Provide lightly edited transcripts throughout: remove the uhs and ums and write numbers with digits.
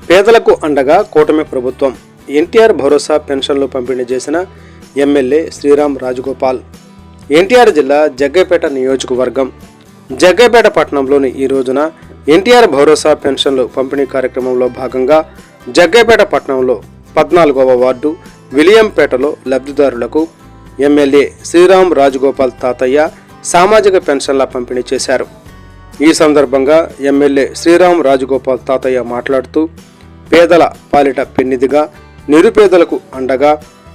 పేదలకు అండగా కూటమి ప్రభుత్వం. ఎన్టీఆర్ భరోసా పెన్షన్లు పంపిణీ చేసిన ఎమ్మెల్యే శ్రీరామ్ రాజగోపాల్. ఎన్టీఆర్ జిల్లా జగ్గైపేట నియోజకవర్గం జగ్గైపేట పట్టణంలోని ఈ రోజున ఎన్టీఆర్ భరోసా పెన్షన్లు పంపిణీ కార్యక్రమంలో భాగంగా జగ్గైపేట పట్టణంలో 14వ వార్డు విలియంపేటలో లబ్ధిదారులకు ఎమ్మెల్యే శ్రీరామ్ రాజగోపాల్ తాతయ్య సామాజిక పెన్షన్ల పంపిణీ చేశారు. ఈ సందర్భంగా ఎమ్మెల్యే శ్రీరామ్ రాజగోపాల్ తాతయ్య మాట్లాడుతూ, పేదల పాలిట పెన్నిదిగా, నిరుపేదలకు అండగా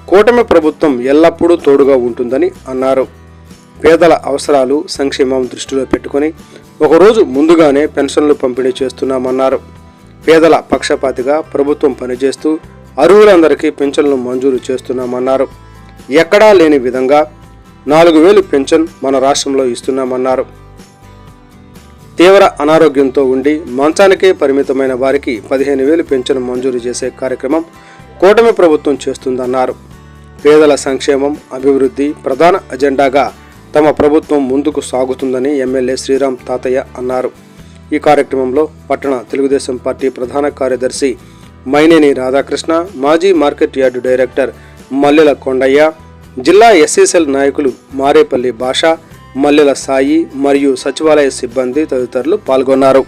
కూటమి ప్రభుత్వం ఎల్లప్పుడూ తోడుగా ఉంటుందని అన్నారు. పేదల అవసరాలు, సంక్షేమం దృష్టిలో పెట్టుకుని ఒకరోజు ముందుగానే పెన్షన్లు పంపిణీ చేస్తున్నామన్నారు. పేదల పక్షపాతిగా ప్రభుత్వం పనిచేస్తూ అర్హులందరికీ పెన్షన్లు మంజూరు చేస్తున్నామన్నారు. ఎక్కడా లేని విధంగా 4,000 పెన్షన్ మన రాష్ట్రంలో ఇస్తున్నామన్నారు. తీవ్ర అనారోగ్యంతో ఉండి మంచానికే పరిమితమైన వారికి 15,000 పెన్షన్ మంజూరు చేసే కార్యక్రమం కూటమి ప్రభుత్వం చేస్తుందన్నారు. పేదల సంక్షేమం, అభివృద్ధి ప్రధాన అజెండాగా తమ ప్రభుత్వం ముందుకు సాగుతుందని ఎమ్మెల్యే శ్రీరామ్ తాతయ్య అన్నారు. ఈ కార్యక్రమంలో పట్టణ తెలుగుదేశం పార్టీ ప్రధాన కార్యదర్శి మైనేని రాధాకృష్ణ, మాజీ మార్కెట్ యార్డు డైరెక్టర్ మల్లెల కొండయ్య, జిల్లా ఎస్సీసెల్ నాయకులు మారేపల్లి భాష, మల్లెల సాయి మరియు సచివాలయ సిబ్బంది తదితరులు పాల్గొన్నారు.